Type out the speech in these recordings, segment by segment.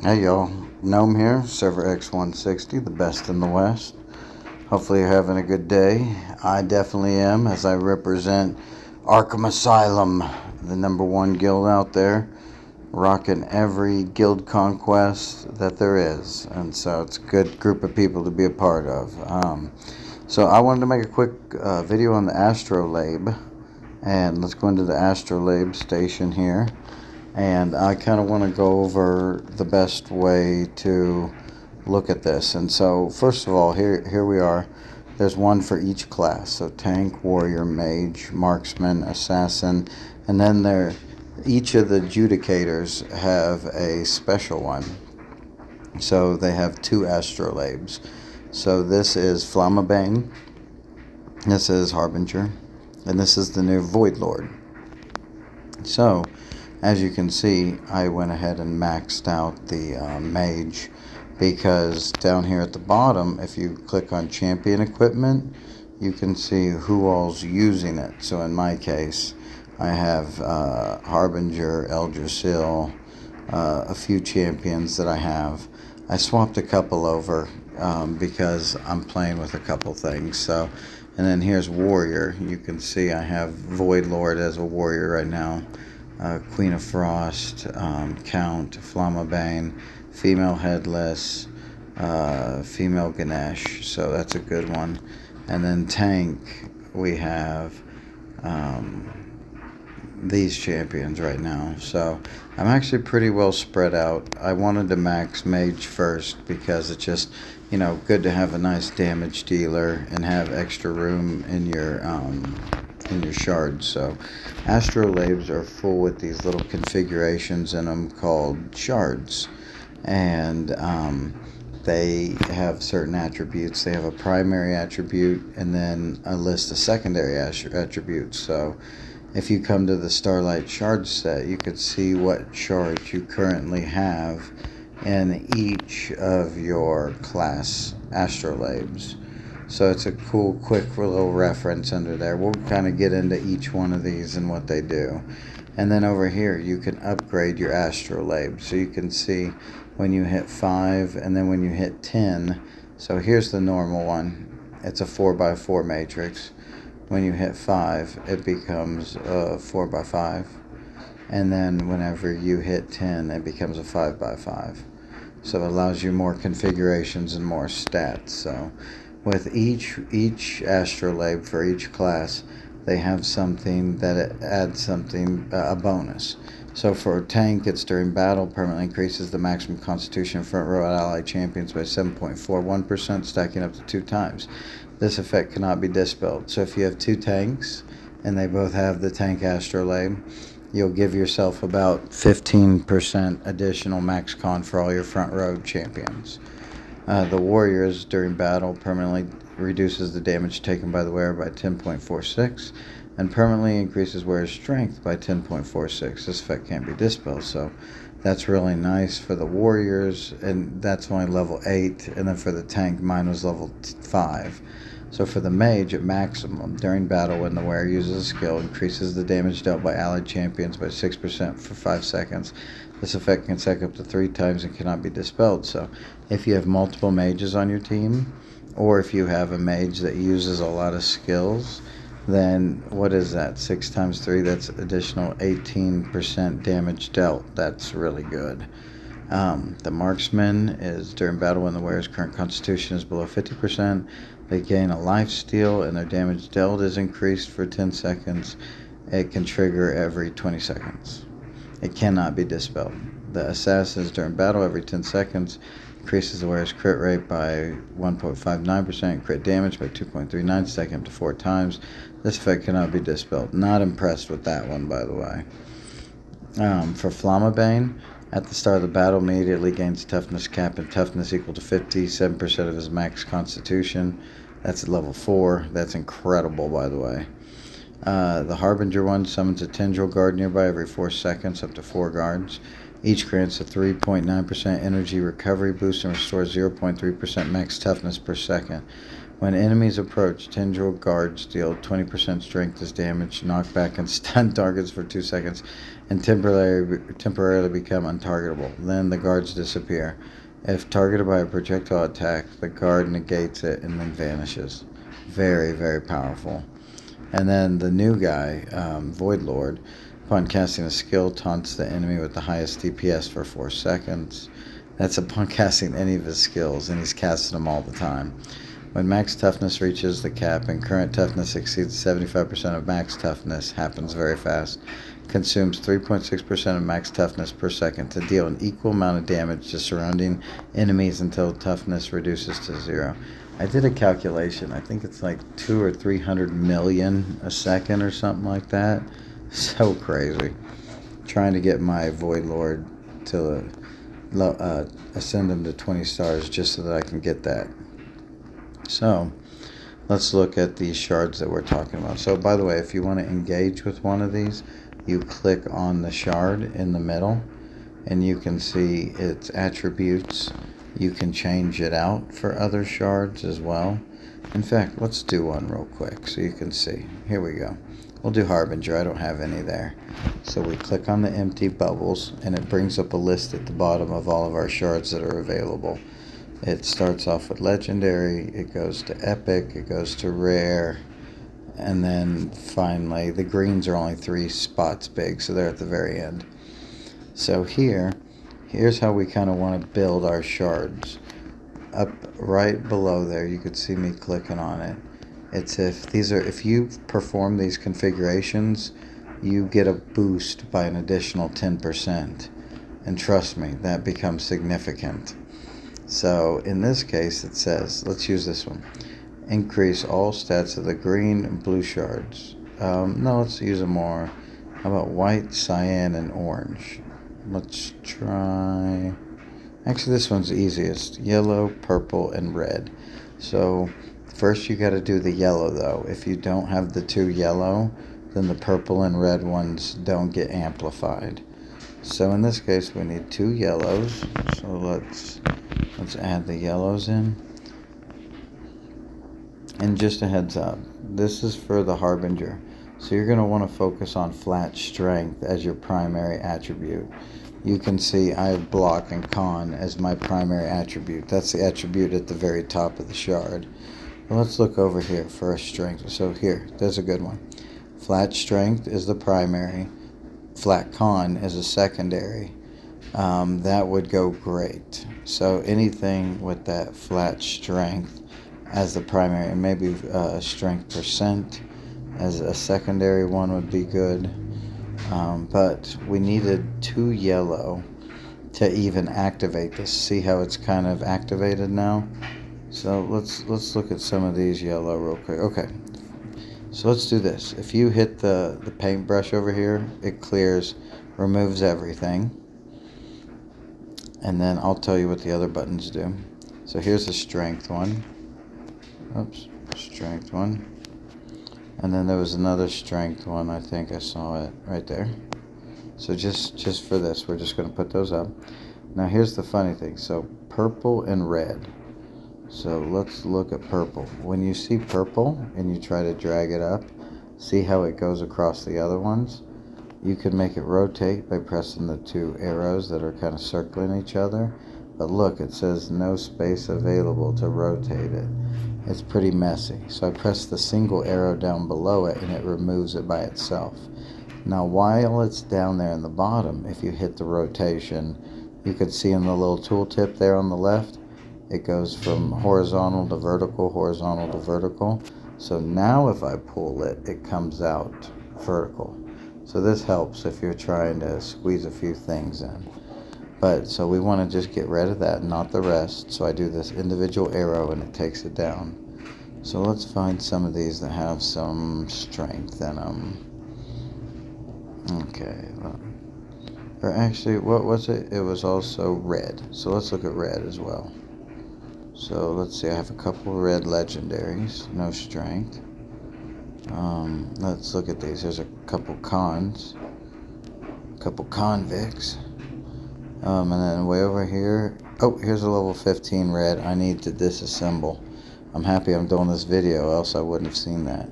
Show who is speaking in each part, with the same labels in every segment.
Speaker 1: Hey y'all, Gnome here, Server X160, the best in the West. Hopefully you're having a good day. I definitely am, as I represent Arkham Asylum, the #1 guild out there, rocking every guild conquest that there is. And so it's a good group of people to be a part of. So I wanted to make a quick video on the Astrolabe. And let's go into the Astrolabe station here. And I kind of want to go over the best way to look at this. And so first of all, here we are. There's one for each class. So tank, warrior, mage, marksman, assassin, and then each of the judicators have a special one. So they have 2 astrolabes. So this is Flammabane, this is Harbinger, and this is the new Void Lord. So as you can see, I went ahead and maxed out the mage, because down here at the bottom, if you click on champion equipment, you can see who all's using it. So in my case, I have Harbinger, Eldrasil, a few champions that I have. I swapped a couple over because I'm playing with a couple things. So, and then here's warrior. You can see I have Void Lord as a warrior right now. Queen of Frost, Count, Flammabane, female Headless, female Ganesh, so that's a good one. And then tank, we have these champions right now. So I'm actually pretty well spread out. I wanted to max mage first because it's just, good to have a nice damage dealer and have extra room in your shards. So astrolabes are full with these little configurations in them called shards, and they have certain attributes. They have a primary attribute and then a list of secondary attributes. So if you come to the Starlight Shard set, you could see what shards you currently have in each of your class astrolabes. So it's a cool, quick little reference under there. We'll kind of get into each one of these and what they do. And then over here, you can upgrade your astrolabe. So you can see when you hit 5 and then when you hit 10. So here's the normal one. It's a 4x4 matrix. When you hit 5, it becomes a 4x5. And then whenever you hit 10, it becomes a 5x5. So it allows you more configurations and more stats. So with each astrolabe for each class, they have something that it adds something, a bonus. So for tank, it's during battle, permanently increases the maximum constitution front row allied champions by 7.41%, stacking up to 2 times. This effect cannot be dispelled. So if you have 2 tanks and they both have the tank astrolabe, you'll give yourself about 15% additional max con for all your front row champions. The warriors during battle permanently reduces the damage taken by the wearer by 10.46 and permanently increases wearer's strength by 10.46. This effect can't be dispelled, so that's really nice for the warriors, and that's only level 8, and then for the tank, mine was level 5. So for the mage, at maximum, during battle when the wearer uses a skill, increases the damage dealt by allied champions by 6% for 5 seconds. This effect can stack up to 3 times and cannot be dispelled. So if you have multiple mages on your team, or if you have a mage that uses a lot of skills, then what is that? 6 times 3, that's additional 18% damage dealt. That's really good. The marksman is during battle when the wearer's current constitution is below 50%. They gain a life steal and their damage dealt is increased for 10 seconds. It can trigger every 20 seconds. It cannot be dispelled. The assassin is during battle every 10 seconds. Increases the wearer's crit rate by 1.59%, crit damage by 2.39, stacking up to 4 times. This effect cannot be dispelled. Not impressed with that one, by the way. For Flammabane, at the start of the battle, immediately gains toughness cap and toughness equal to 57% of his max constitution. That's at level 4. That's incredible, by the way. The Harbinger one summons a tendril guard nearby every 4 seconds, up to 4 guards. Each grants a 3.9% energy recovery boost and restores 0.3% max toughness per second. When enemies approach, tendril guards deal 20% strength as damage, knock back and stun targets for 2 seconds, and temporarily become untargetable. Then the guards disappear. If targeted by a projectile attack, the guard negates it and then vanishes. Very, very powerful. And then the new guy, Void Lord, upon casting a skill, taunts the enemy with the highest DPS for 4 seconds. That's upon casting any of his skills, and he's casting them all the time. When max toughness reaches the cap and current toughness exceeds 75% of max toughness, happens very fast, consumes 3.6% of max toughness per second to deal an equal amount of damage to surrounding enemies until toughness reduces to 0. I did a calculation. I think it's like 200 or 300 million a second or something like that. So crazy. Trying to get my Void Lord to ascend him to 20 stars just so that I can get that. So let's look at these shards that we're talking about. So by the way, if you want to engage with one of these, you click on the shard in the middle and you can see its attributes. You can change it out for other shards as well. In fact, let's do one real quick so you can see. Here we go. We'll do Harbinger. I don't have any there. So we click on the empty bubbles and it brings up a list at the bottom of all of our shards that are available. It starts off with legendary, it goes to epic, it goes to rare, and then finally the greens are only 3 spots big, so they're at the very end. So here's how we kind of want to build our shards. Up right below there, you could see me clicking on it. It's if you perform these configurations, you get a boost by an additional 10%. And trust me, that becomes significant. So in this case, it says, let's use this one. Increase all stats of the green and blue shards. No, let's use them more. How about white, cyan, and orange? Let's try... Actually, this one's easiest. Yellow, purple, and red. So first you got to do the yellow, though. If you don't have the 2 yellow, then the purple and red ones don't get amplified. So in this case, we need 2 yellows. So let's add the yellows in. And just a heads up, this is for the Harbinger. So you're going to want to focus on flat strength as your primary attribute. You can see I have block and con as my primary attribute. That's the attribute at the very top of the shard. Well, let's look over here for a strength. So here, there's a good one. Flat strength is the primary. Flat con is a secondary. That would go great. So anything with that flat strength as the primary, and maybe strength percent as a secondary one would be good. But we needed 2 yellow to even activate this. See how it's kind of activated now? So let's look at some of these yellow real quick. Okay, so let's do this. If you hit the paintbrush over here, it clears, removes everything. And then I'll tell you what the other buttons do. So here's the strength one. Oops, strength one. And then there was another strength one. I think I saw it right there. So just for this, we're just going to put those up. Now here's the funny thing. So purple and red. So let's look at purple. When you see purple and you try to drag it up, see how it goes across the other ones? You can make it rotate by pressing the 2 arrows that are kind of circling each other. But look, it says no space available to rotate it. It's pretty messy. So I press the single arrow down below it and it removes it by itself. Now while it's down there in the bottom, if you hit the rotation, you could see in the little tooltip there on the left, it goes from horizontal to vertical, horizontal to vertical. So now if I pull it, it comes out vertical. So this helps if you're trying to squeeze a few things in. But so we want to just get rid of that, not the rest. So I do this individual arrow and it takes it down. So let's find some of these that have some strength in them. Okay. Or actually, what was it? It was also red. So let's look at red as well. So let's see, I have a couple of red legendaries, no strength. Let's look at these. There's a couple cons, a couple convicts. And then way over here, oh, here's a level 15 red. I need to disassemble. I'm happy I'm doing this video, else I wouldn't have seen that.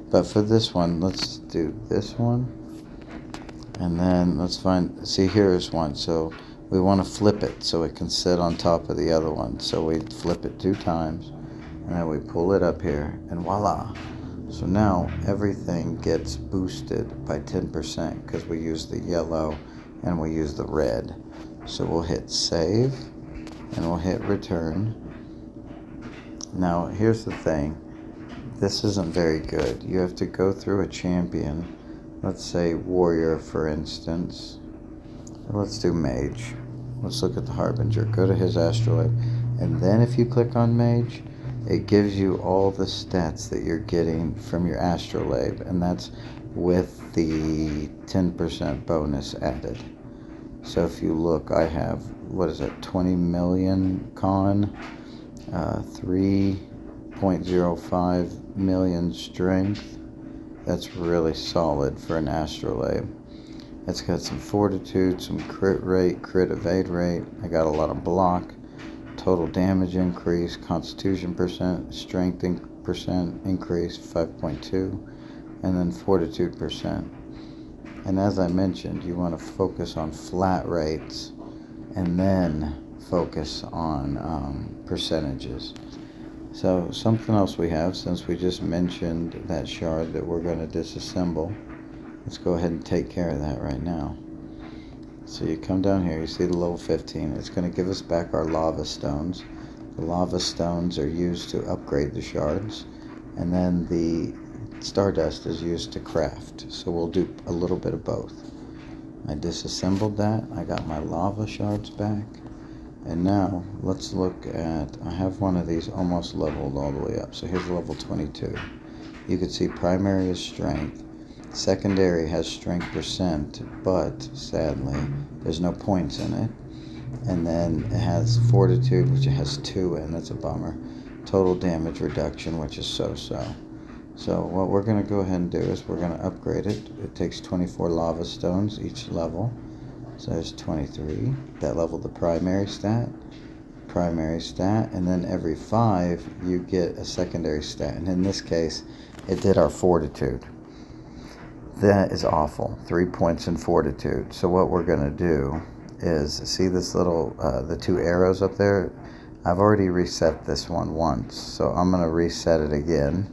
Speaker 1: But for this one, let's do this one. And then let's see, here's one. So we want to flip it so it can sit on top of the other one. So we flip it 2 times, and then we pull it up here, and voila. So now everything gets boosted by 10% because we use the yellow and we use the red. So we'll hit save and we'll hit return. Now here's the thing. This isn't very good. You have to go through a champion. Let's say warrior, for instance. Let's do mage. Let's look at the harbinger. Go to his astrolabe. And then if you click on mage, it gives you all the stats that you're getting from your astrolabe. And that's with the 10% bonus added. So if you look, I have, 20 million con, 3.05 million strength. That's really solid for an astrolabe. It's got some fortitude, some crit rate, crit evade rate. I got a lot of block, total damage increase, constitution percent, strength percent increase 5.2, and then fortitude percent. And as I mentioned, you want to focus on flat rates and then focus on percentages. So something else we have, since we just mentioned that shard that we're going to disassemble, let's go ahead and take care of that right now. So you come down here, you see the level 15. It's going to give us back our lava stones. The lava stones are used to upgrade the shards, and then the stardust is used to craft. So we'll do a little bit of both. I disassembled that. I got my lava shards back. And now let's look at, I have one of these almost leveled all the way up. So here's level 22. You can see primary is strength. Secondary has strength percent, but sadly there's no points in it. And then it has fortitude, which it has 2 in. That's a bummer. Total damage reduction, which is so-so. So what we're going to go ahead and do is we're going to upgrade it. It takes 24 lava stones each level. So there's 23. That leveled the primary stat, and then every 5 you get a secondary stat. And in this case, it did our fortitude. That is awful. 3 points in fortitude. So what we're going to do is, see this little, the 2 arrows up there? I've already reset this one once, so I'm going to reset it again.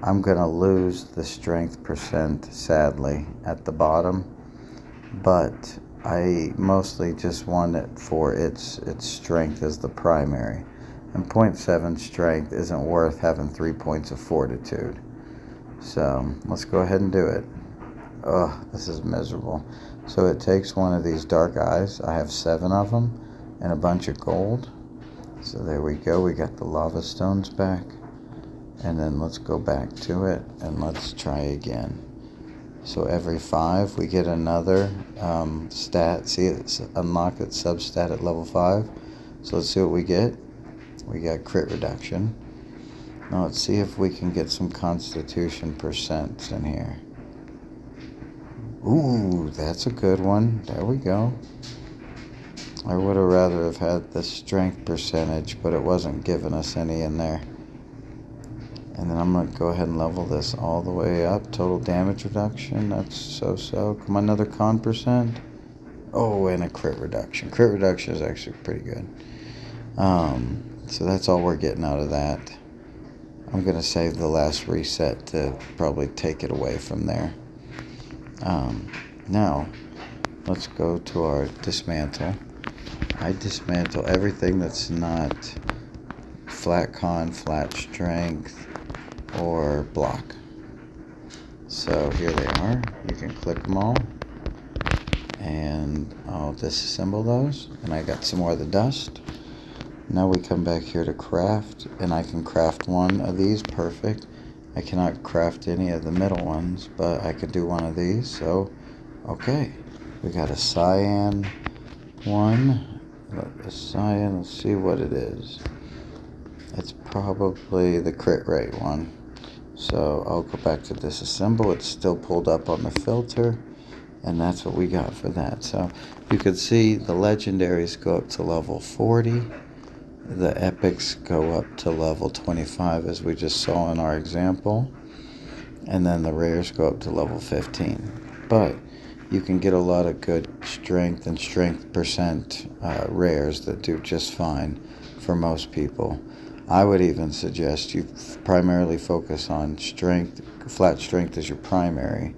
Speaker 1: I'm going to lose the strength percent, sadly, at the bottom, but I mostly just want it for its strength as the primary. And 0.7 strength isn't worth having 3 points of fortitude. So let's go ahead and do it. Ugh, this is miserable. So it takes one of these dark eyes. I have 7 of them and a bunch of gold. So there we go. We got the lava stones back. And then let's go back to it and let's try again. So every 5 we get another stat. See, it's unlocked its substat at level 5. So let's see what we get. We got crit reduction. Now let's see if we can get some constitution percents in here. Ooh, that's a good one. There we go. I would have rather have had the strength percentage, but it wasn't giving us any in there. And then I'm going to go ahead and level this all the way up. Total damage reduction, that's so-so. Come on, another con percent. Oh, and a crit reduction. Crit reduction is actually pretty good. So that's all we're getting out of that. I'm going to save the last reset to probably take it away from there. Now, let's go to our dismantle. I dismantle everything that's not flat con, flat strength, or block. So here they are. You can click them all, and I'll disassemble those. And I got some more of the dust. Now we come back here to craft, and I can craft one of these. Perfect. I cannot craft any of the middle ones, but I could do one of these. So okay, we got a cyan one. A cyan, let's see what it is. It's probably the crit rate one. So I'll go back to disassemble. It's still pulled up on the filter, and that's what we got for that. So you could see the legendaries go up to level 40, The epics go up to level 25, as we just saw in our example, and then the rares go up to level 15. But you can get a lot of good strength and strength percent rares that do just fine for most people. I would even suggest you primarily focus on strength, flat strength as your primary,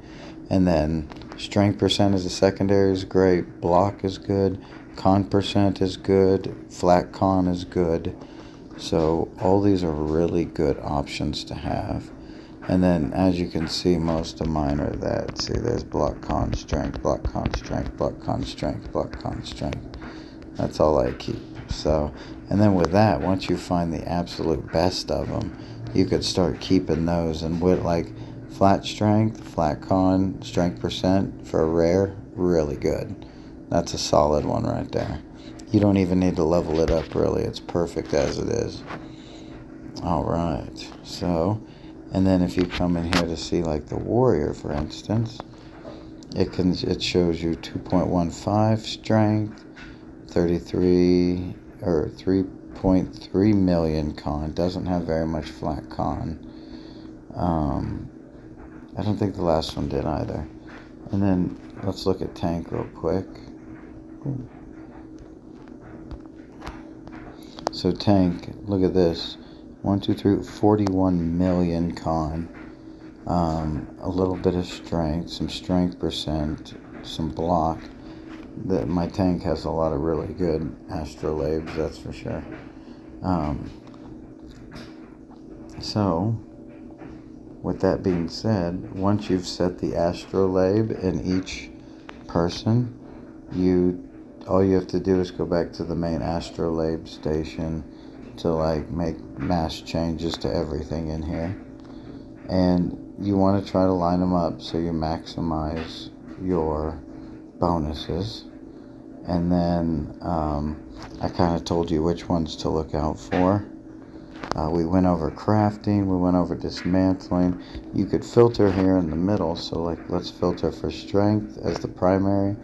Speaker 1: and then strength percent as a secondary is great, block is good, con percent is good, flat con is good. So all these are really good options to have. And then, as you can see, most of mine are that. See, there's block con strength, block con strength, block con strength, block con strength. That's all I keep. So, and then with that, once you find the absolute best of them, you could start keeping those. And with like flat strength, flat con, strength percent for a rare, really good. That's a solid one right there. You don't even need to level it up, really. It's perfect as it is. All right. So, and then if you come in here to see like the warrior, for instance, it shows you 2.15 strength, 33 or 3.3 million con. Doesn't have very much flat con. I don't think the last one did either. And then let's look at tank real quick. So tank, look at this. 1, 2, 3, 41 million con. A little bit of strength, some strength percent, some block. My tank has a lot of really good astrolabes, that's for sure. So, with that being said, once you've set the astrolabe in each person, all you have to do is go back to the main astrolabe station to like make mass changes to everything in here. And you want to try to line them up so you maximize your bonuses. And then I kind of told you which ones to look out for. We went over crafting, we went over dismantling. You could filter here in the middle, so like let's filter for strength as the primary,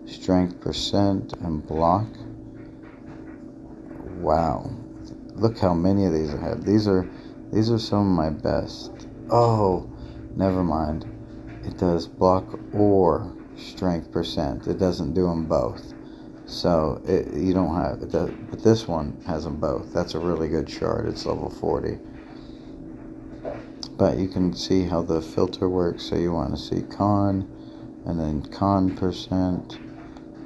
Speaker 1: strength percent, and block. Wow, look how many of these I have. These are some of my best. Oh, never mind. It does block or strength percent. It doesn't do them both. So you don't have it, but this one has them both. That's a really good shard. It's level 40. But you can see how the filter works. So you want to see con, and then con percent.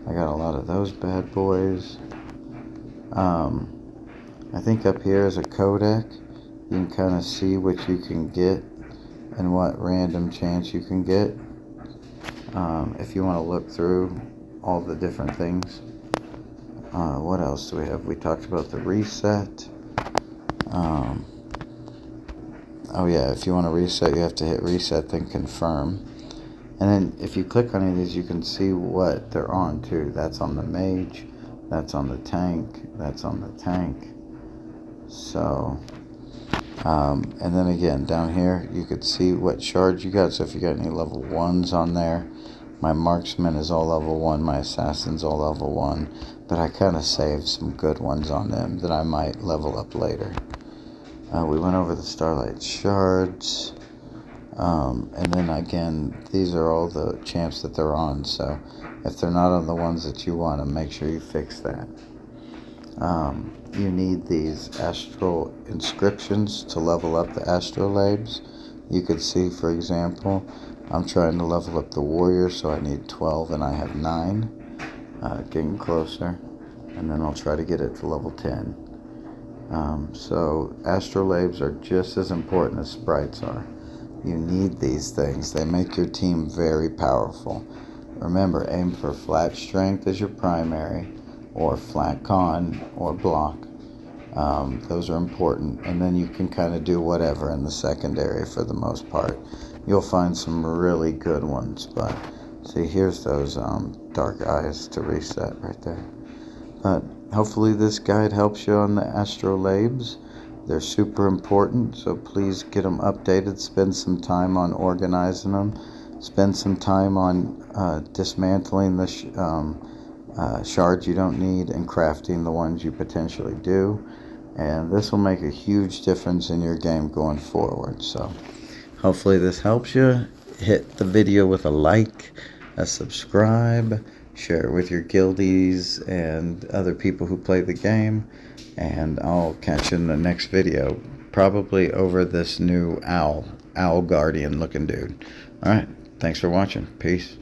Speaker 1: I got a lot of those bad boys. I think up here is a codec. You can kind of see what you can get and what random chance you can get. If you want to look through all the different things. What else do we have? We talked about the reset. Oh yeah, if you want to reset, you have to hit reset, then confirm. And then if you click on any of these, you can see what they're on too. That's on the mage, that's on the tank, that's on the tank. So, and then again, down here, you could see what shards you got. So if you got any level 1s on there, my marksman is all level 1, my assassin's all level 1, but I kind of saved some good ones on them that I might level up later. We went over the starlight shards, and then again, these are all the champs that they're on, so if they're not on the ones that you want to, make sure you fix that. You need these astral inscriptions to level up the astrolabes. You could see, for example, I'm trying to level up the warrior, so I need 12 and I have 9. Getting closer, and then I'll try to get it to level 10. So astrolabes are just as important as sprites are. You need these things. They make your team very powerful. Remember, aim for flat strength as your primary, or flat con, or block. Those are important. And then you can kind of do whatever in the secondary for the most part. You'll find some really good ones, but see, here's those dark eyes to reset right there. But hopefully this guide helps you on the astrolabes. They're super important, so please get them updated. Spend some time on organizing them. Spend some time on dismantling the shards you don't need and crafting the ones you potentially do. and this will make a huge difference in your game going forward. So hopefully this helps you. Hit the video with a like, a subscribe, share it with your guildies and other people who play the game, and I'll catch you in the next video, probably over this new owl guardian looking dude. Alright, thanks for watching. Peace.